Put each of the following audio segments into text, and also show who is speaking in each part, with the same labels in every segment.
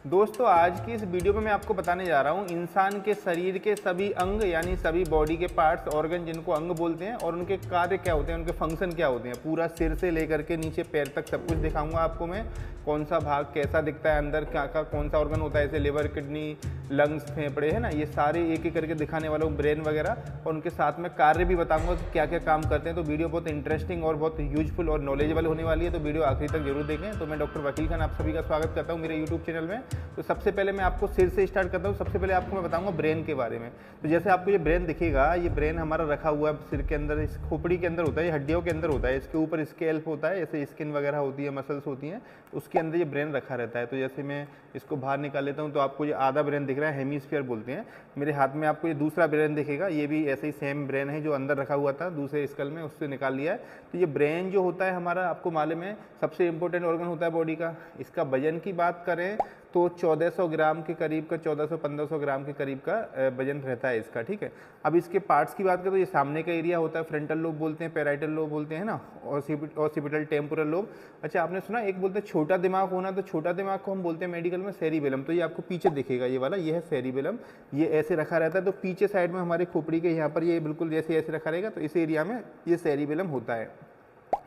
Speaker 1: दोस्तों आज की इस वीडियो में मैं आपको बताने जा रहा हूँ इंसान के शरीर के सभी अंग यानी सभी बॉडी के पार्ट्स ऑर्गन जिनको अंग बोलते हैं और उनके कार्य क्या होते हैं, उनके फंक्शन क्या होते हैं। पूरा सिर से लेकर के नीचे पैर तक सब कुछ दिखाऊंगा आपको मैं। कौन सा भाग कैसा दिखता है, अंदर क्या का कौन सा ऑर्गन होता है, जैसे लिवर, किडनी, लंग्स, फेफड़े, है ना, ये सारे एक एक करके दिखाने वाला हूँ, ब्रेन वगैरह। और उनके साथ में कार्य भी बताऊंगा कि क्या क्या काम करते हैं। तो वीडियो बहुत इंटरेस्टिंग और बहुत यूजफुल और नॉलेजेबल होने वाली है, तो वीडियो आखिरी तक जरूर देखें। तो मैं डॉक्टर वकील खान आप सभी का स्वागत करता हूँ मेरे यूट्यूब चैनल में। तो सबसे पहले मैं आपको सिर से स्टार्ट करता हूँ। सबसे पहले आपको मैं बताऊंगा ब्रेन के बारे में। तो जैसे आपको ये ब्रेन दिखेगा, ये ब्रेन हमारा रखा हुआ है सिर के अंदर, इस खोपड़ी के अंदर होता है, ये हड्डियों के अंदर होता है। इसके ऊपर स्केल्प होता है, जैसे स्किन वगैरह होती है, मसल्स होती हैं, उसके अंदर ये ब्रेन रखा रहता है। तो जैसे मैं इसको बाहर निकाल लेता हूँ तो आपको ये आधा ब्रेन दिख रहा है, हेमीस्फीयर बोलते हैं। मेरे हाथ में आपको ये दूसरा ब्रेन दिखेगा, ये भी ऐसे ही सेम ब्रेन है जो अंदर रखा हुआ था दूसरे स्कल में, उससे निकाल लिया है। तो ये ब्रेन जो होता है हमारा, आपको मालूम है, सबसे इंपॉर्टेंट ऑर्गन होता है बॉडी का। इसका वजन की बात करें तो 1400 ग्राम के करीब का, 1400-1500 ग्राम के करीब का वजन रहता है इसका, ठीक है। अब इसके पार्ट्स की बात करें तो ये सामने का एरिया होता है, फ्रंटल लोब बोलते हैं, पैराइटल लोब बोलते हैं ना, ऑसिपिटल टेम्पोरल लोब। अच्छा, आपने सुना एक बोलते हैं छोटा दिमाग होना, तो छोटा दिमाग को हम बोलते हैं मेडिकल में सेरिबेलम। तो ये आपको पीछे दिखेगा, ये वाला, ये है सेरिबेलम। ये ऐसे रखा रहता है, तो पीछे साइड में हमारे खोपड़ी के यहाँ पर ये बिल्कुल जैसे ऐसे रखा रहेगा, तो इस एरिया में ये सेरिबेलम होता है।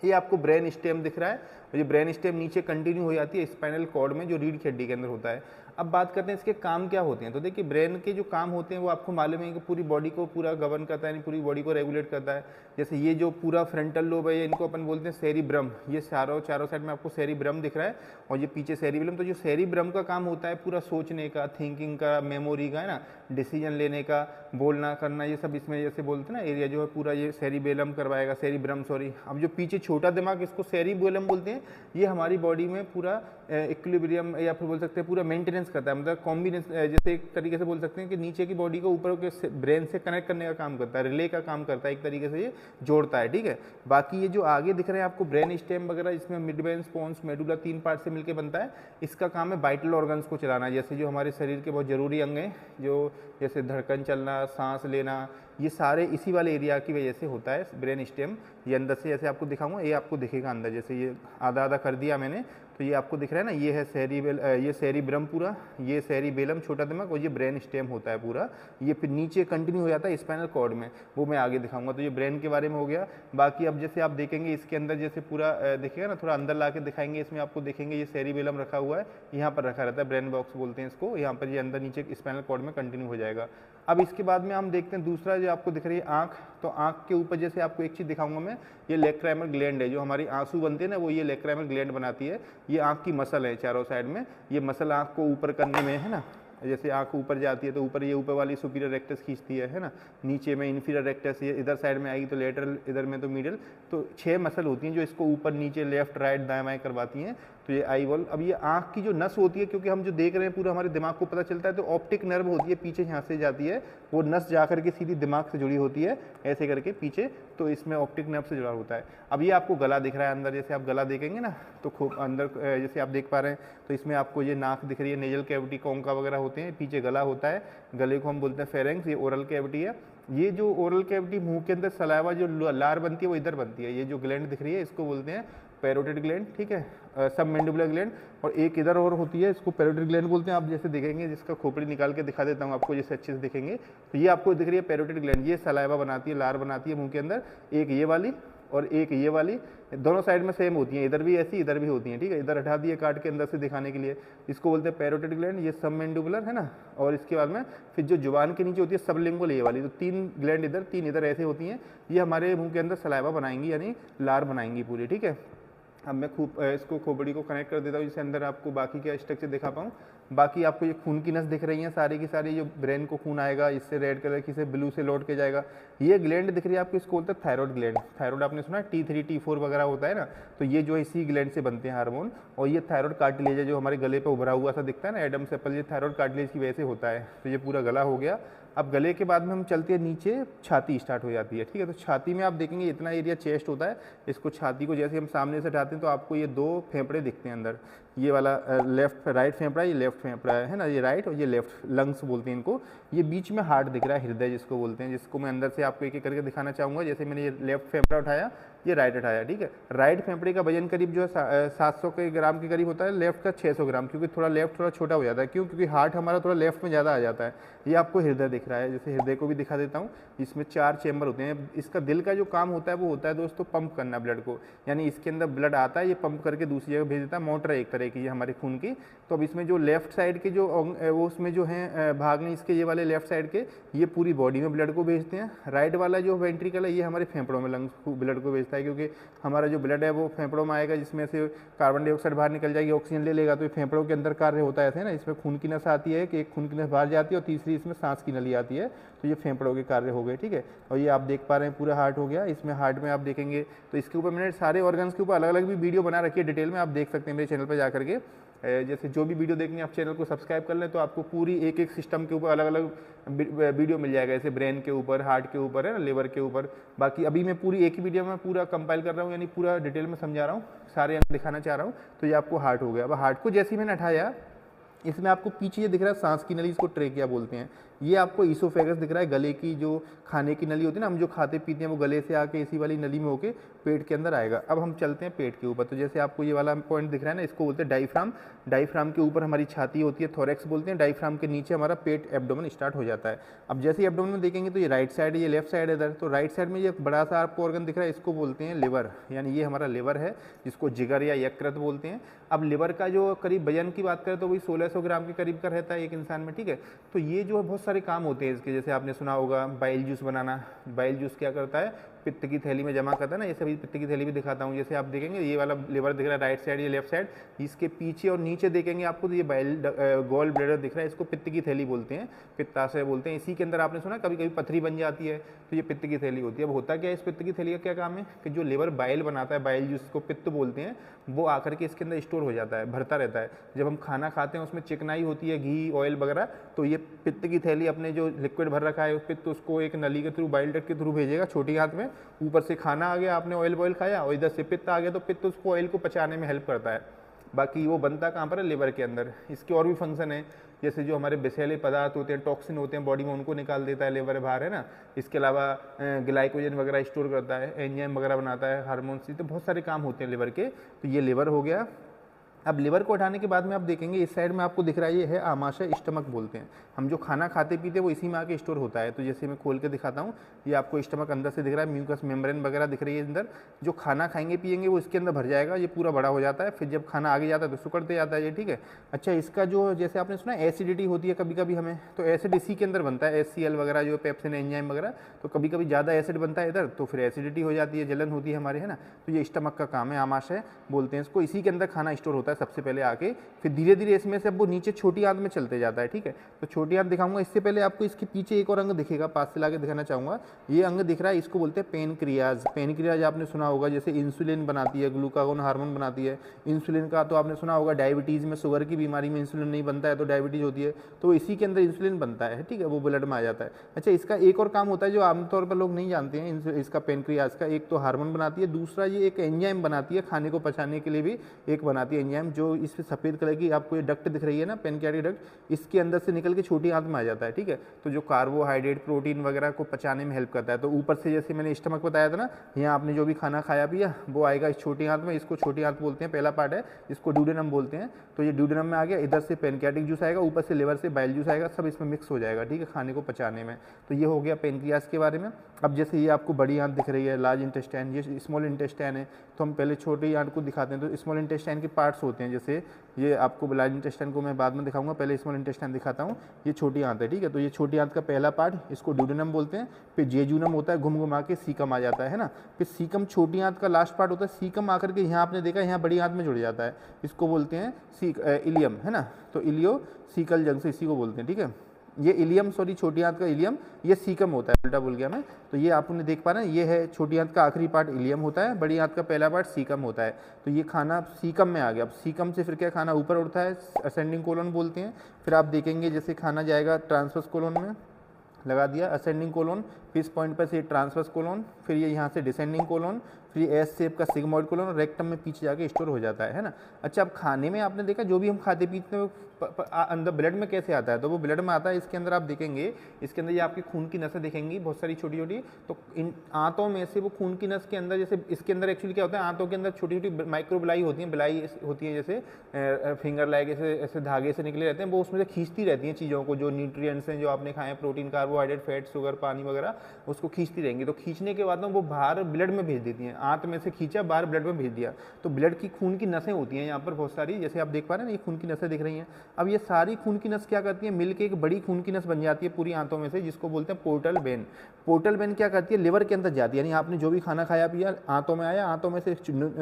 Speaker 1: ये आपको ब्रेन स्टेम दिख रहा है, और ये ब्रेन स्टेम नीचे कंटिन्यू हो जाती है स्पाइनल कॉर्ड में, जो रीढ़ की हड्डी के अंदर होता है। अब बात करते हैं इसके काम क्या होते हैं। तो देखिए ब्रेन के जो काम होते हैं वो आपको मालूम है कि पूरी बॉडी को पूरा गवर्न करता है, यानी पूरी बॉडी को रेगुलेट करता है। जैसे ये जो पूरा फ्रंटल लोब है, इनको अपन बोलते हैं सेरिब्रम। ये चारों साइड में आपको सेरिब्रम दिख रहा है, और ये पीछे सेरिबेलम। तो जो सेरिब्रम का काम होता है पूरा सोचने का, थिंकिंग का, मेमोरी का, है ना, डिसीजन लेने का, बोलना करना, ये सब इसमें जैसे बोलते हैं ना, एरिया जो है पूरा ये सेरिबेलम करवाएगा, सेरिब्रम सॉरी। अब जो पीछे छोटा दिमाग, इसको सेरिबेलम बोलते हैं, ये हमारी बॉडी में पूरा इक्विलिब्रियम या फिर बोल सकते हैं पूरा मेंटेनेंस करता है, मतलब कॉम्बिनेशन, जैसे एक तरीके से बोल सकते हैं कि नीचे की बॉडी को ऊपर के ब्रेन से कनेक्ट करने का काम करता है, रिले का काम करता है, एक तरीके से ये जोड़ता है, ठीक है। बाकी ये जो आगे दिख रहे हैं आपको ब्रेन स्टेम वगैरह, इसमें मिडब्रेन, स्पोन्स, मेडुला, 3 पार्ट से मिलकर बनता है। इसका काम है वाइटल ऑर्गन्स को चलाना, जैसे जो हमारे शरीर के बहुत जरूरी अंग हैं, जो जैसे धड़कन चलना, सांस लेना, ये सारे इसी वाले एरिया की वजह से होता है ब्रेन स्टेम। ये अंदर से जैसे आपको दिखाऊंगा, ये आपको दिखेगा अंदर, जैसे ये आधा आधा कर दिया मैंने, तो ये आपको दिख रहा है ना, ये है ये सेरिब्रम पूरा, ये सेरिबेलम छोटा दिमाग, और ये ब्रेन स्टेम होता है पूरा। ये फिर नीचे कंटिन्यू हो जाता है स्पाइनल कॉर्ड में, वो मैं आगे दिखाऊंगा। तो ये ब्रेन के बारे में हो गया। बाकी अब जैसे आप देखेंगे इसके अंदर, जैसे पूरा देखिएगा ना, थोड़ा अंदर ला के दिखाएंगे, इसमें आपको देखेंगे ये सेरिबेलम रखा हुआ है, यहाँ पर रखा रहता है, ब्रेन बॉक्स बोलते हैं इसको। यहाँ पर ये अंदर नीचे स्पाइनल कॉर्ड में कंटिन्यू हो जाएगा। अब इसके बाद में हम देखते हैं दूसरा जो आपको दिख रही है आँख। तो आँख के ऊपर जैसे आपको एक चीज़ दिखाऊंगा मैं, ये लेक्राइमल ग्लैंड है, जो हमारी आंसू बनते हैं ना, वो ये लेक्राइमल ग्लैंड बनाती है। ये आँख की मसल है चारों साइड में, ये मसल आँख को ऊपर करने में, है ना, जैसे आँख ऊपर जाती है तो ऊपर ये ऊपर वाली सुपीरियर रेक्टस खींचती है ना, नीचे में इन्फीरियर रेक्टस, ये इधर साइड में आएगी तो लेटरल, इधर में तो मिडिल। तो 6 मसल होती हैं जो इसको ऊपर नीचे, लेफ्ट राइट दाएं बाएं करवाती हैं। तो ये आई बॉल। अब ये आँख की जो नस होती है, क्योंकि हम जो देख रहे हैं पूरा हमारे दिमाग को पता चलता है, तो ऑप्टिक नर्व होती है पीछे, यहाँ से जाती है, वो नस जा करके सीधी दिमाग से जुड़ी होती है, ऐसे करके पीछे, तो इसमें ऑप्टिक नर्व से जुड़ा होता है। अब ये आपको गला दिख रहा है अंदर, जैसे आप गला देखेंगे ना, तो खूब अंदर जैसे आप देख पा रहे हैं, तो इसमें आपको ये नाक दिख रही है, नेजल कैविटी, कोंका वगैरह होते हैं, पीछे गला होता है, गले को हम बोलते हैं फेरेंक्स, ये ओरल कैविटी है। ये जो ओरल कैविटी, मुंह के अंदर सलाइवा जो लार बनती है वो इधर बनती है। ये जो ग्लैंड दिख रही है इसको बोलते हैं पैरोटिड ग्लैंड, ठीक है, सबमैंडिबुलर ग्लैंड। और एक इधर और होती है, इसको पैरोटिड ग्लैंड बोलते हैं। आप जैसे देखेंगे, जिसका खोपड़ी निकाल के दिखा देता हूँ आपको, जैसे अच्छे से देखेंगे, तो ये आपको दिख रही है पैरोटिड ग्लैंड, ये सलाइवा बनाती है, लार बनाती है मुंह के अंदर। एक ये वाली और एक ये वाली, दोनों साइड में सेम होती हैं, इधर भी ऐसी, इधर भी होती हैं, ठीक है। इधर हटा दिए काट के अंदर से दिखाने के लिए, इसको बोलते हैं पैरोटिड ग्लैंड, ये सबमैंडिबुलर, है ना। और इसके बाद में फिर जो जुबान के नीचे होती है सबलिंगुअल, ये वाली, तो 3 ग्लैंड इधर, 3 इधर ऐसे होती हैं। ये हमारे मुंह के अंदर सलाइवा बनाएंगी, यानी लार बनाएंगी पूरी, ठीक है। अब मैं इसको खोपड़ी को कनेक्ट कर देता हूँ, जिससे अंदर आपको बाकी का स्ट्रक्चर दिखा पाऊँ। बाकी आपको ये खून की नस दिख रही है सारी की सारी, जो ब्रेन को खून आएगा, इससे रेड कलर की से ब्लू से लौट के जाएगा। ये ग्लैंड दिख रही है आपको, इसको बोलते हैं थायराइड ग्लैंड। थायराइड आपने सुना है, T3 T4 वगैरह होता है ना, तो ये जो इसी ग्लैंड से बनते हैं हार्मोन। और ये थायराइड कार्टिलेज है, जो हमारे गले पे उभरा हुआ सा दिखता है ना, एडम्स एप्पल, ये थायराइड कार्टिलेज की वजह से होता है। तो ये पूरा गला हो गया। अब गले के बाद में हम चलते हैं नीचे, छाती स्टार्ट हो जाती है, ठीक है। तो छाती में आप देखेंगे इतना एरिया चेस्ट होता है, इसको छाती को जैसे हम सामने से हटाते हैं तो आपको ये 2 फेफड़े दिखते हैं अंदर। ये वाला लेफ्ट राइट फेफड़ा, ये लेफ्ट फेफड़ा है ना, ये राइट, और ये लेफ्ट, लंग्स बोलते हैं इनको। ये बीच में हार्ट दिख रहा है, हृदय जिसको बोलते हैं, जिसको मैं अंदर से आपको एक एक करके दिखाना चाहूँगा। जैसे मैंने ये लेफ्ट फेफड़ा उठाया, ये राइट उठाया, ठीक है। राइट फेफड़े का वजन करीब जो है 700 के ग्राम के करीब होता है, लेफ्ट का 600 ग्राम, क्योंकि थोड़ा लेफ्ट थोड़ा छोटा हो जाता है। क्यों? क्योंकि हार्ट हमारा थोड़ा लेफ्ट में ज़्यादा आ जाता है। ये आपको हृदय दिख रहा है, जैसे हृदय को भी दिखा देता हूँ। इसमें 4 चेंबर होते हैं। इसका दिल का जो काम होता है वो होता है दोस्तों पंप करना ब्लड को, यानी इसके अंदर ब्लड आता है, ये पंप करके दूसरी जगह भेज देता है। मोटर एक तरह की ये हमारे खून की। तो अब इसमें जो लेफ्ट साइड के जो वो उसमें जो है भाग नहीं इसके, ये वाले लेफ्ट साइड के, ये पूरी बॉडी में ब्लड को भेजते हैं। राइट वाला जो वेंट्रिकल है ये हमारे फेफड़ों में लंग्स को ब्लड को भेजता है, क्योंकि हमारा जो ब्लड है वो फेफड़ों में आएगा, जिसमें से कार्बन डाइऑक्साइड बाहर निकल जाएगी, ऑक्सीजन ले लेगा। तो ये फेफड़ों के अंदर कार्य होता है ना। इसमें खून की नस आती है कि एक खून की नस बाहर जाती है और तीसरी इसमें सांस की नली आती है। तो ये फेफड़ों के कार्य हो गए, ठीक है। और ये आप देख पा रहे हैं पूरा हार्ट हो गया। इसमें हार्ट में आप देखेंगे तो इसके ऊपर मैंने सारे ऑर्गन्स के ऊपर अलग अलग भी वीडियो बना रखी है डिटेल में, आप देख सकते हैं मेरे चैनल पर जाकर के। जैसे जो भी वीडियो देखनी है आप चैनल को सब्सक्राइब कर लें तो आपको पूरी एक एक सिस्टम के ऊपर अलग अलग वीडियो मिल जाएगा, जैसे ब्रेन के ऊपर, हार्ट के ऊपर है ना, लिवर के ऊपर। बाकी अभी मैं पूरी एक ही वीडियो में पूरा कंपाइल कर रहा हूँ, यानी पूरा डिटेल में समझा रहा हूँ, सारे अंग दिखाना चाह रहा हूँ। तो ये आपको हार्ट हो गया। अब हार्ट को जैसे ही मैंने हटाया, इसमें आपको पीछे ये दिख रहा है सांस की नली, इसको ट्रेकिया बोलते हैं। ये आपको ईसोफेगस दिख रहा है, गले की जो खाने की नली होती है ना, हम जो खाते पीते हैं वो गले से आके इसी वाली नली में होके पेट के अंदर आएगा। अब हम चलते हैं पेट के ऊपर। तो जैसे आपको ये वाला पॉइंट दिख रहा है ना, इसको बोलते हैं डायफ्राम। डायफ्राम के ऊपर हमारी छाती होती है, थोरैक्स बोलते हैं। डायफ्राम के नीचे हमारा पेट एब्डोमेन स्टार्ट हो जाता है। अब जैसे ही एब्डोमेन में देखेंगे तो ये राइट साइड है, ये लेफ्ट साइड है इधर। तो राइट साइड में ये बड़ा सा आपको ऑर्गन दिख रहा है, इसको बोलते हैं लिवर, यानी ये हमारा लिवर है, जिसको जिगर या यकृत बोलते हैं। अब लिवर का जो करीब वजन की बात करें तो वही 1600 ग्राम के करीब का रहता है एक इंसान में, ठीक है। तो ये जो है बहुत सारे काम होते हैं इसके, जैसे आपने सुना होगा बाइल जूस बनाना। बाइल जूस क्या करता है, पित्त की थैली में जमा करता है ना। ये सभी पित्त की थैली भी दिखाता हूँ। जैसे आप देखेंगे ये वाला लिवर दिख रहा है राइट साइड, ये लेफ्ट साइड, इसके पीछे और नीचे देखेंगे आपको तो ये बाइल गॉल ब्लैडर दिख रहा है, इसको पित्त की थैली बोलते हैं, पित्ताशय बोलते हैं। इसी के अंदर आपने सुना कभी कभी पथरी बन जाती है तो ये पित्त की थैली होती है। अब होता क्या है, इस पित्त की थैली का क्या काम है कि जो लिवर बाइल बनाता है, बाइल जिसको पित्त बोलते हैं, वो आकर के इसके अंदर स्टोर हो जाता है, भरता रहता है। जब हम खाना खाते हैं उसमें चिकनाई होती है, घी ऑयल वगैरह, तो ये पित्त की थैली अपने जो लिक्विड भर रखा है पित्त, उसको एक नली के थ्रू, बाइल डक्ट के थ्रू भेजेगा छोटी आंत में। ऊपर से खाना आ गया, आपने ऑयल बॉयल खाया, और इधर से पित्त आ गया, तो पित्त उसको ऑयल को पचाने में हेल्प करता है। बाकी वो बनता कहाँ पर है, लिवर के अंदर। इसके और भी फंक्शन है, जैसे जो हमारे विषैले पदार्थ होते हैं, टॉक्सिन होते हैं बॉडी में, उनको निकाल देता है लिवर बाहर, है ना। इसके अलावा ग्लाइकोजन वगैरह स्टोर करता है, एंजाइम वगैरह बनाता है, हार्मोन्स, तो बहुत सारे काम होते हैं लिवर के। तो ये लिवर हो गया। अब लिवर को हटाने के बाद में आप देखेंगे इस साइड में आपको दिख रहा है, ये है आमाशय, स्टमक बोलते हैं। हम जो खाना खाते पीते वो इसी में आके स्टोर होता है। तो जैसे मैं खोल के दिखाता हूँ, ये आपको स्टमक अंदर से दिख रहा है, म्यूकस मेम्ब्रेन वगैरह दिख रही है अंदर। जो खाना खाएंगे पिएंगे वो इसके अंदर भर जाएगा, ये पूरा बड़ा हो जाता है। फिर जब खाना आगे जाता है तो सुकड़ते जाता है ये, ठीक है। अच्छा, इसका जो जैसे आपने सुना एसिडिटी होती है कभी कभी हमें, तो एसिड इसी के अंदर बनता है, HCl वगैरह जो पेप्सिन एंजाइम वगैरह। तो कभी कभी ज़्यादा एसिड बनता है इधर, तो फिर एसिडिटी हो जाती है, जलन होती है हमारे, है ना। तो ये स्टमक का काम है, आमाशय बोलते हैं इसको। इसी के अंदर खाना स्टोर होता है सबसे पहले आके, फिर धीरे धीरे इसमें से अब वो नीचे छोटी आंत में चलते जाता है, ठीक है। तो छोटी आंत दिखाऊंगा, इससे पहले आपको इसके पीछे एक और अंग दिखेगा, पास से लाके दिखाना चाहूँगा। ये अंग दिख रहा है, इसको बोलते हैं पेनक्रियाज। पेनक्रियाज आपने सुना होगा, जैसे इंसुलिन बनाती है, ग्लूकागोन हार्मोन बनाती है। इंसुलिन का तो आपने सुना होगा, डायबिटीज़ में, शुगर की बीमारी में इंसुलिन नहीं बनता है तो डायबिटीज़ होती है, तो इसी के अंदर इंसुलिन बनता है, ठीक है, वो ब्लड में आ जाता है। अच्छा, इसका एक और काम होता है जो आमतौर पर लोग नहीं जानते हैं, इसका पेनक्रियाज का, एक तो हार्मोन बनाती है, दूसरा ये एक एंजाइम बनाती है, खाने को पचाने के लिए भी एक बनाती है एंजाइम, जो इस पर सफ़ेद कलर की आपको ये डक्ट दिख रही है ना, पेनक्रियाटिक डक्ट, इसके अंदर से निकल के छोटी आंत में आ जाता है, ठीक है। तो जो कार्बोहाइड्रेट, प्रोटीन वगैरह को पचाने में हेल्प करता है। तो ऊपर से जैसे मैंने स्टमक बताया था ना, यहाँ आपने जो भी खाना खाया पिया वो आएगा इस छोटी आंत में, इसको छोटी आंत बोलते हैं, पहला पार्ट है, इसको ड्यूडेनम बोलते हैं। तो ये ड्यूडेनम में आ गया, इधर से पेनक्रियाटिक जूस आएगा, ऊपर से लिवर से बाइल जूस आएगा, सब इसमें मिक्स हो जाएगा, ठीक है, खाने को पचाने में। तो ये हो गया पेनक्रियाज के बारे में। अब जैसे ये आपको बड़ी आंत दिख रही है, लार्ज इंटेस्टाइन, ये स्मॉल इंटेस्टाइन है। तो हम पहले छोटी आंत को दिखाते हैं। तो स्मॉल इंटेस्टाइन के पार्ट्स होते हैं, जैसे ये आपको लार्ज इंटेस्टाइन को मैं बाद में दिखाऊंगा, पहले स्मॉल इंटेस्टाइन दिखाता हूँ। ये छोटी आंत है, ठीक है। तो ये छोटी आंत का पहला पार्ट, इसको ड्यूडेनम बोलते हैं। फिर जेजूनम होता है, घुमा के सीकम आ जाता है ना। फिर सीकम छोटी आंत का लास्ट पार्ट होता है। सीकम आकर के यहाँ आपने देखा, यहाँ बड़ी आंत में जुड़ जाता है, इसको बोलते हैं इलियम, है ना। तो इलियो सीकल जंग से इसी को बोलते हैं, ठीक है। ये इलियम, सॉरी, छोटी आंत का इलियम, ये सीकम होता है, उल्टा बोल गया मैं। तो ये आपने देख पा रहे हैं, ये है छोटी आंत का आखिरी पार्ट इलियम होता है, बड़ी आंत का पहला पार्ट सीकम होता है। तो ये खाना सीकम में आ गया। अब सीकम से फिर क्या खाना ऊपर उठता है, असेंडिंग कोलन बोलते हैं। फिर आप देखेंगे जैसे खाना जाएगा ट्रांसवर्स कोलन में, लगा दिया असेंडिंग कोलोन, फिर इस पॉइंट पर से ट्रांसवर्स कोलोन, फिर ये यहाँ से डिसेंडिंग कोलोन, फिर ये एस शेप का सिग्मोइड कोलोन, और रेक्टम में पीछे जाके स्टोर हो जाता है ना। अच्छा, अब खाने में आपने देखा जो भी हम खाते पीते हैं अंदर ब्लड में कैसे आता है, तो वो ब्लड में आता है, इसके अंदर आप देखेंगे, इसके अंदर ये आपकी खून की नसें दिखेंगी बहुत सारी छोटी छोटी। तो इन आंतों में से वो खून की नस के अंदर, जैसे इसके अंदर एक्चुअली क्या होता है, आंतों के अंदर छोटी छोटी माइक्रो बिलाई होती हैं, बिलाई होती है जैसे फिंगर लाइक ऐसे ऐसे धागे से निकले रहते हैं, वो उसमें से खींचती रहती हैं चीज़ों को, जो न्यूट्रिएंट्स हैं जो आपने खाए, प्रोटीन, कार्बोहाइड्रेट, फैट, शुगर, पानी वगैरह, उसको खींचती रहेंगी। तो खींचने के बाद में वो बाहर ब्लड में भेज देती हैं, आंत में से खींचा बाहर ब्लड में भेज दिया। तो ब्लड की खून की नसें होती हैं यहाँ पर बहुत सारी, जैसे आप देख पा रहे हैं ना, ये खून की नसें दिख रही हैं। अब ये सारी खून की नस क्या करती है, मिलकर एक बड़ी खून की नस बन जाती है पूरी आंतों में से, जिसको बोलते हैं पोर्टल वेन। पोर्टल वेन क्या करती है, लिवर के अंदर जाती है, यानी आपने जो भी खाना खाया पिया आंतों में आया, आंतों में से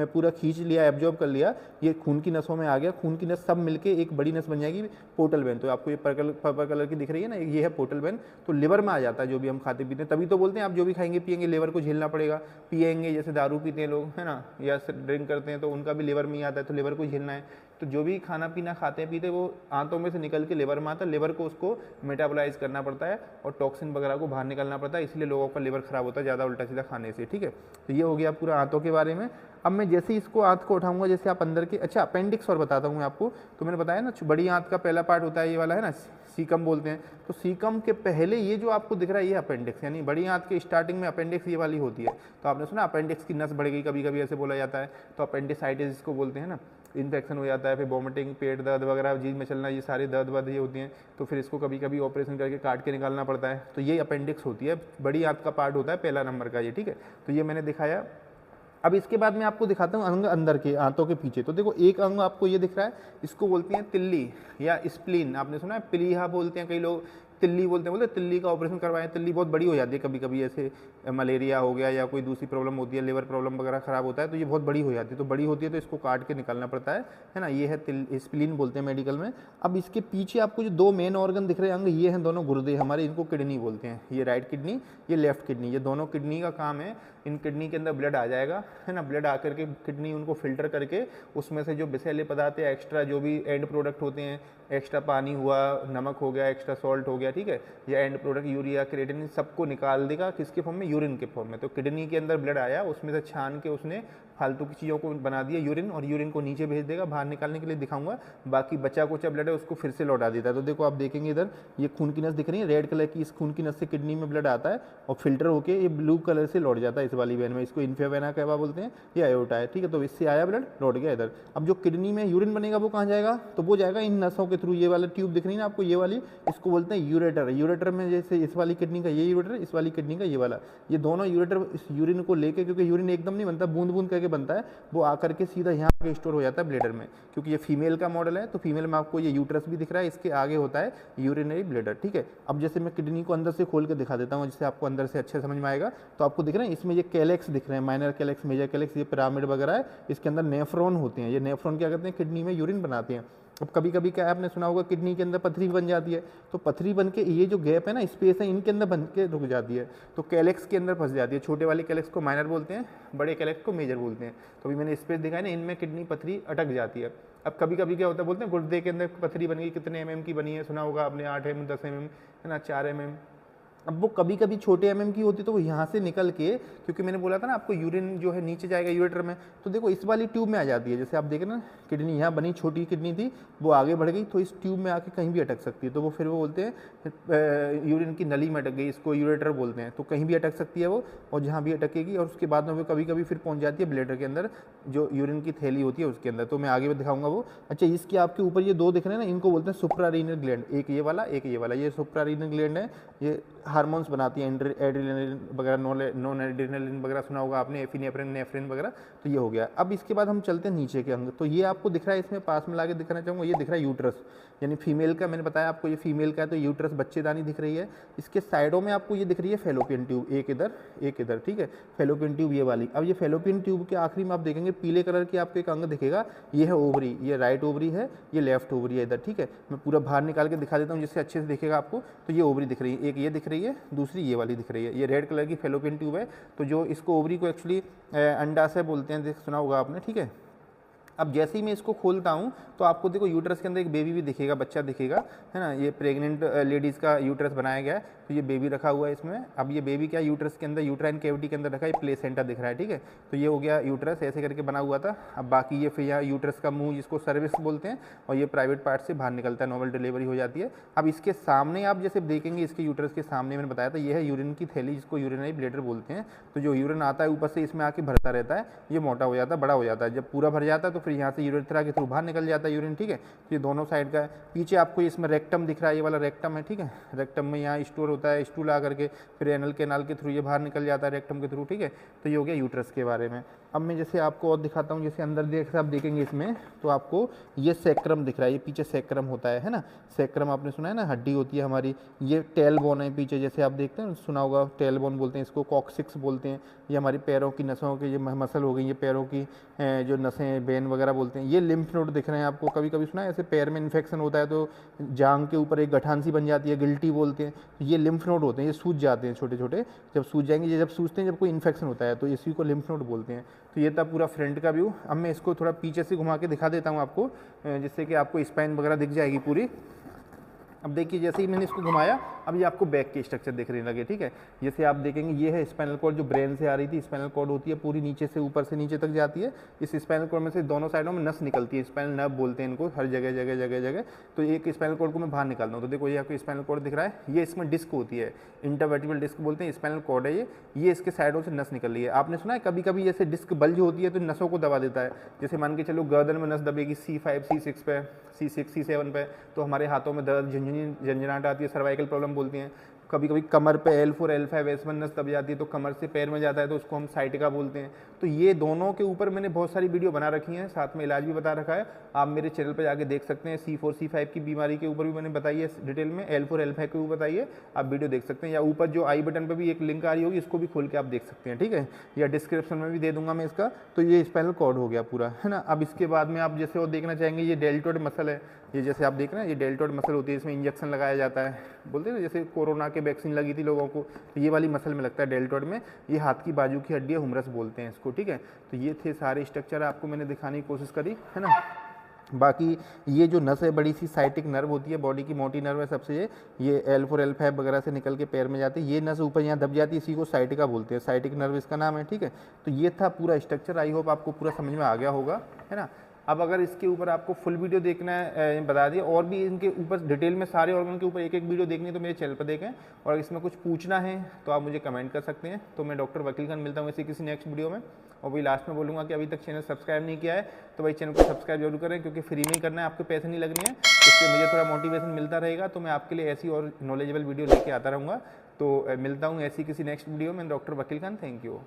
Speaker 1: पूरा खींच लिया, एब्जॉर्ब कर लिया, ये खून की नसों में आ गया, खून की नस सब मिलके एक बड़ी नस बन जाएगी पोर्टल वेन। तो आपको ये पर्पल कलर की दिख रही है ना, ये है पोर्टल वेन। तो लिवर में आ जाता है जो भी हम खाते पीते हैं, तभी तो बोलते हैं आप जो भी खाएंगे पिएंगे लिवर को झेलना पड़ेगा। पिएंगे जैसे दारू पीते हैं लोग, है ना, या ड्रिंक करते हैं, तो उनका भी लिवर में ही आता है, तो लिवर को झेलना है। तो जो भी खाना पीना खाते हैं पीते हैं, वो आंतों में से निकल के लिवर में आता है, लिवर को उसको मेटाबोलाइज करना पड़ता है और टॉक्सिन वगैरह को बाहर निकलना पड़ता है, इसलिए लोगों का लिवर खराब होता है ज़्यादा उल्टा सीधा खाने से, ठीक है। तो ये हो गया पूरा आंतों के बारे में। अब मैं जैसे ही इसको आंत को उठाऊंगा, जैसे आप अंदर के, अच्छा अपेंडिक्स और बताता हूँ मैं आपको। तो मैंने बताया ना, बड़ी आंत का पहला पार्ट होता है ये वाला, है ना, सीकम बोलते हैं। तो सीकम के पहले ये जो आपको दिख रहा है ये अपेंडिक्स, यानी बड़ी आंत के स्टार्टिंग में अपेंडिक्स ये वाली होती है। तो आपने सुना अपेंडिक्स की नस बढ़ गई, कभी कभी ऐसे बोला जाता है, तो अपेंडिसाइटिस जिसको बोलते हैं ना, इन्फेक्शन हो जाता है, फिर वॉमिटिंग, पेट दर्द वगैरह, जीभ में चलना, ये सारी दर्द वर्द ये होती हैं। तो फिर इसको कभी कभी ऑपरेशन करके काट के निकालना पड़ता है। तो ये अपेंडिक्स होती है, बड़ी आंत का पार्ट होता है पहला नंबर का ये, ठीक है। तो ये मैंने दिखाया। अब इसके बाद मैं आपको दिखाता हूँ अंग अंदर के, आंतों के पीछे। तो देखो एक अंग आपको ये दिख रहा है, इसको बोलते हैं तिल्ली या स्प्लीन, आपने सुना है प्लीहा बोलते हैं कई लोग, तिल्ली बोलते हैं, तिल्ली का ऑपरेशन करवाएं, तिल्ली बहुत बड़ी हो जाती है कभी कभी, ऐसे मलेरिया हो गया या कोई दूसरी प्रॉब्लम होती है, लिवर प्रॉब्लम वगैरह खराब होता है, तो ये बहुत बड़ी हो जाती है। तो बड़ी होती है तो इसको काट के निकालना पड़ता है ना, ये है स्प्लीन बोलते हैं मेडिकल में। अब इसके पीछे आपको जो दो मेन ऑर्गन दिख रहे हैं अंग, ये हैं दोनों गुर्दे हमारे, इनको किडनी बोलते हैं, ये राइट किडनी, ये लेफ्ट किडनी, ये दोनों किडनी का काम है। इन किडनी के अंदर ब्लड आ जाएगा, है ना, ब्लड आकर के किडनी उनको फिल्टर करके उसमें से जो विषैले पदार्थ है, एक्स्ट्रा जो भी एंड प्रोडक्ट होते हैं, एक्स्ट्रा पानी हुआ, नमक हो गया, एक्स्ट्रा सॉल्ट हो गया, ठीक है, या एंड प्रोडक्ट यूरिया, क्रिएटिनिन, सबको निकाल देगा किसके फॉर्म में, यूरिन के फॉर्म में। तो किडनी के अंदर ब्लड आया, उसमें से छान के उसने फालतू की चीज़ों को बना दिया यूरिन, और यूरिन को नीचे भेज देगा, बाहर निकालने के लिए दिखाऊंगा। बाकी बचा कुचा ब्लड है उसको फिर से लौटा देता है। तो देखो आप देखेंगे इधर ये खून की नस दिख रही है रेड कलर की, इस खून की नस से किडनी में ब्लड आता है और फिल्टर होके ये ब्लू कलर से लौट जाता है इस वाली वेन में, इसको इन्फिया वेना कहवा बोलते हैं, ये आयोटा है, ठीक है। तो इससे आया ब्लड, लौट गया इधर। अब जो किडनी में यूरिन बनेगा वो कहाँ जाएगा, तो वो जाएगा इन नसों के थ्रू, ये वाला ट्यूब दिख रही है ना आपको, ये वाली, इसको बोलते हैं यूरेटर। यूरेटर में जैसे इस वाली किडनी का ये यूरेटर, इस वाली किडनी का ये वाला, ये दोनों यूरेटर इस यूरिन को लेके, क्योंकि यूरिन एकदम नहीं बनता, बूंद बूंद करके बनता है, वो आकर के सीधा यहाँ पे स्टोर हो जाता है ब्लेडर में। क्योंकि ये फीमेल का मॉडल है तो फीमेल में आपको ये यूट्रस भी दिख रहा है, इसके आगे होता है यूरिनरी ब्लेडर, ठीक है। अब जैसे मैं किडनी को अंदर से खोल के दिखा देता हूँ, जिससे आपको अंदर से अच्छे समझ में आएगा। तो आपको दिख रहा है इसमें ये कैलेक्स दिख रहे हैं, माइनर कैलेक्स, मेजर कैलेक्स, ये पिरामिड वगैरह है, इसके अंदर नेफ्रॉन होते हैं। ये नेफ्रॉन क्या करते हैं, किडनी में यूरिन बनाते हैं। अब कभी कभी क्या है, आपने सुना होगा किडनी के अंदर पथरी बन जाती है, तो पथरी बन के ये जो गैप है ना, स्पेस है, इनके अंदर बन के रुक जाती है, तो कैलेक्स के अंदर फंस जाती है। छोटे वाले कैलेक्स को माइनर बोलते हैं, बड़े कैलेक्स को मेजर बोलते हैं। तो अभी मैंने स्पेस दिखाया ना, इनमें किडनी पथरी अटक जाती है। अब कभी कभी क्या होता है, बोलते हैं गुर्दे के अंदर पथरी बन गई, कितने mm की बनी है, सुना होगा आपने, 8 mm, 10 mm, है ना, 4 mm। अब वो कभी कभी छोटे mm की होती तो वो यहाँ से निकल के, क्योंकि मैंने बोला था ना आपको यूरिन जो है नीचे जाएगा यूरेटर में, तो देखो इस वाली ट्यूब में आ जाती है। जैसे आप देख रहे हैं ना, किडनी यहाँ बनी, छोटी किडनी थी, वो आगे बढ़ गई, तो इस ट्यूब में आके कहीं भी अटक सकती है। तो वो फिर वो बोलते हैं यूरिन की नली में अटक गई, इसको यूरेटर बोलते हैं। तो कहीं भी अटक सकती है वो, और जहाँ भी अटकेगी, और उसके बाद में वो कभी कभी फिर पहुँच जाती है ब्लेडर के अंदर, जो यूरिन की थैली होती है उसके अंदर। तो मैं आगे दिखाऊंगा वो। अच्छा, इसके आपके ऊपर ये दो दिख रहे हैं ना, इनको बोलते हैं सुप्रारीनल ग्लैंड, एक ये वाला, एक ये वाला। ये सुप्रारीनल ग्लैंड है, ये हार्मोन्स बनाती है, एड्रेनलिन वगैरह, नॉन एड्रेनलिन वगैरह सुना होगा आपने, एफिनेफ्रिन, नेफ्रिन वगैरह। तो ये हो गया। अब इसके बाद हम चलते हैं नीचे के अंग। तो ये आपको दिख रहा है, इसमें पास में लाके दिखाना चाहूँगा, ये दिख रहा है यूट्रस, यानी फीमेल का, मैंने बताया आपको ये फीमेल का है, तो यूट्रस बच्चेदानी दिख रही है। इसके साइडों में आपको ये दिख रही है फेलोपियन ट्यूब, एक इधर एक इधर, ठीक है, फेलोपियन ट्यूब ये वाली। अब ये फेलोपियन ट्यूब के आखिरी में आप देखेंगे पीले कलर की आपको एक अंग दिखेगा, ये है ओवरी, ये राइट ओवरी है, ये लेफ्ट ओवरी है इधर, ठीक है। मैं पूरा बाहर निकाल के दिखा देता हूँ जिससे अच्छे से दिखेगा आपको। तो ये ओवरी दिख रही है, एक ये दिख रही है, दूसरी ये वाली दिख रही है, ये रेड कलर की फेलोपियन ट्यूब है। तो जो इसको ओवरी को एक्चुअली अंडाशय बोलते हैं, सुना होगा आपने, ठीक है। अब जैसे ही मैं इसको खोलता हूँ तो आपको देखो यूट्रस के अंदर एक बेबी भी दिखेगा, बच्चा दिखेगा, है ना। ये प्रेग्नेंट लेडीज़ का यूट्रस बनाया गया है, तो ये बेबी रखा हुआ है इसमें। अब ये बेबी क्या यूट्रस के अंदर, यूट्राइन कैविटी के अंदर रखा है, प्लेसेंटा दिख रहा है, ठीक है। तो ये हो गया यूट्रस, ऐसे करके बना हुआ था। अब बाकी ये फिर यहाँ यूट्रस का मुंह जिसको सर्विस बोलते हैं, और ये प्राइवेट पार्ट से बाहर निकलता है, नॉर्मल डिलीवरी हो जाती है। अब इसके सामने आप जैसे देखेंगे, इसके यूट्रस के सामने मैंने बताया था ये है यूरिन की थैली, जिसको यूरिनरी ब्लैडर बोलते हैं। तो जो यूरिन आता है ऊपर से इसमें आके भरता रहता है, ये मोटा हो जाता है, बड़ा हो जाता है। जब पूरा भर जाता है तो फिर यहाँ से यूरेथ्रा के थ्रू बाहर निकल जाता है यूरिन, ठीक है। तो ये दोनों साइड का है। पीछे आपको इसमें रेक्टम दिख रहा है, ये वाला रेक्टम है, ठीक है। रेक्टम में यहाँ स्टोर होता है, स्टूल आकर के फिर एनल कैनाल के थ्रू ये बाहर निकल जाता है रेक्टम के थ्रू, ठीक है। तो ये हो गया यूट्रस के बारे में। अब मैं जैसे आपको और दिखाता हूँ, जैसे अंदर आप देखेंगे इसमें तो आपको ये सैक्रम दिख रहा है, ये पीछे सैक्रम होता है ना। सैक्रम आपने सुना है ना, हड्डी होती है हमारी। ये टेल बोन है पीछे, जैसे आप देखते हैं, सुना होगा टेल बोन बोलते हैं इसको, कॉक्सिक्स बोलते हैं। ये हमारी पैरों की नसों के, ये मसल हो गई, ये पैरों की जो नसें, वेन वगैरह बोलते हैं। ये लिम्फ नोड दिख रहे हैं आपको। कभी कभी सुना है ऐसे पैर में इन्फेक्शन होता है तो जांग के ऊपर एक गठान सी बन जाती है, गिल्टी बोलते हैं। ये लिम्फ नोड होते हैं, ये सूज जाते हैं छोटे छोटे। जब सूज जाएंगे, ये जब सूजते हैं जब कोई इन्फेक्शन होता है, तो इसी को लिम्फ नोड बोलते हैं। तो ये था पूरा फ्रंट का व्यू। अब मैं इसको थोड़ा पीछे से घुमा के दिखा देता हूँ आपको, जिससे कि आपको स्पाइन वगैरह दिख जाएगी पूरी। अब देखिए जैसे ही मैंने इसको घुमाया, अब ये आपको बैक की स्ट्रक्चर दिखने लगे, ठीक है। जैसे आप देखेंगे ये है स्पाइनल कॉर्ड, जो ब्रेन से आ रही थी। स्पाइनल कॉर्ड होती है पूरी नीचे से ऊपर से नीचे तक जाती है। इस स्पाइनल कॉर्ड में से दोनों साइडों में नस निकलती है, स्पाइनल नर्व बोलते हैं इनको, हर जगह जगह जगह जगह। तो एक स्पाइनल कॉर्ड को मैं बाहर निकालता हूँ, तो देखो ये आपको स्पाइनल कॉर्ड दिख रहा है। ये इसमें डिस्क होती है, इंटरवर्टिबल डिस्क बोलते हैं, स्पाइनल कॉर्ड है ये इसके साइडों से नस निकल रही है। आपने सुना है कभी कभी जैसे डिस्क बल्ज होती है तो नसों को दबा देता है। जैसे मान के चलो गर्दन में नस दबेगी C5 C6 पे, C6 C7 पे, तो हमारे हाथों में दर्द, झंझनाहट आती है, सर्वाइकल प्रॉब्लम बोलती हैं। कभी कभी कमर पे L4 L5 S1 नस दब जाती है तो कमर से पैर में जाता है, तो उसको हम साइटिका बोलते हैं। तो ये दोनों के ऊपर मैंने बहुत सारी वीडियो बना रखी हैं, साथ में इलाज भी बता रखा है। आप मेरे चैनल पर जाके देख सकते हैं। C4 C5 की बीमारी के ऊपर भी मैंने बताई है डिटेल में, L4 L5 के ऊपर बताइए, आप वीडियो देख सकते हैं। या ऊपर जो आई बटन पर भी एक लिंक आ रही होगी, इसको भी खोल के आप देख सकते हैं, ठीक है। या डिस्क्रिप्शन में भी दे दूंगा मैं इसका। तो ये स्पाइनल कॉर्ड हो गया पूरा, है ना। अब इसके बाद में आप जैसे और देखना चाहेंगे, ये डेल्टॉइड मसल है। ये जैसे आप देख रहे हैं, ये डेल्टॉइड मसल होती है, इसमें इंजेक्शन लगाया जाता है। बोलते हैं ना जैसे कोरोना के वैक्सीन लगी थी लोगों को, तो ये वाली मसल में लगता है डेल्टॉइड में। ये हाथ की बाजू की हड्डी है, हुमरस बोलते हैं इसको, ठीक है। तो ये थे सारे स्ट्रक्चर, आपको मैंने दिखाने की कोशिश करी, है ना। बाकी ये जो नस है, बड़ी सी साइटिक नर्व होती है, बॉडी की मोटी नर्व है सबसे। ये L4 L5 वगैरह से निकल के पैर में जाती है। ये नस ऊपर यहाँ दब जाती है, इसी को साइटिका बोलते हैं, साइटिक नर्व इसका नाम है, ठीक है। तो ये था पूरा स्ट्रक्चर। आई होप आपको पूरा समझ में आ गया होगा, है ना। अब अगर इसके ऊपर आपको फुल वीडियो देखना है, बता दिए, और भी इनके ऊपर डिटेल में सारे ऑर्गन के ऊपर एक एक वीडियो देखनी है तो मेरे चैनल पर देखें। और इसमें कुछ पूछना है तो आप मुझे कमेंट कर सकते हैं। तो मैं डॉक्टर वकील खान मिलता हूँ ऐसे किसी नेक्स्ट वीडियो में। और वही लास्ट में बोलूँगा कि अभी तक चैनल सब्सक्राइब नहीं किया है तो भाई चैनल को सब्सक्राइब जरूर करें, क्योंकि फ्री में ही करना है, आपके पैसे नहीं लगने हैं। इससे मुझे थोड़ा मोटिवेशन मिलता रहेगा, तो मैं आपके लिए ऐसी और नॉलेजेबल वीडियो लेके आता रहूँगा। तो मिलता हूँ ऐसी किसी नेक्स्ट वीडियो में। डॉक्टर वकील खान, थैंक यू।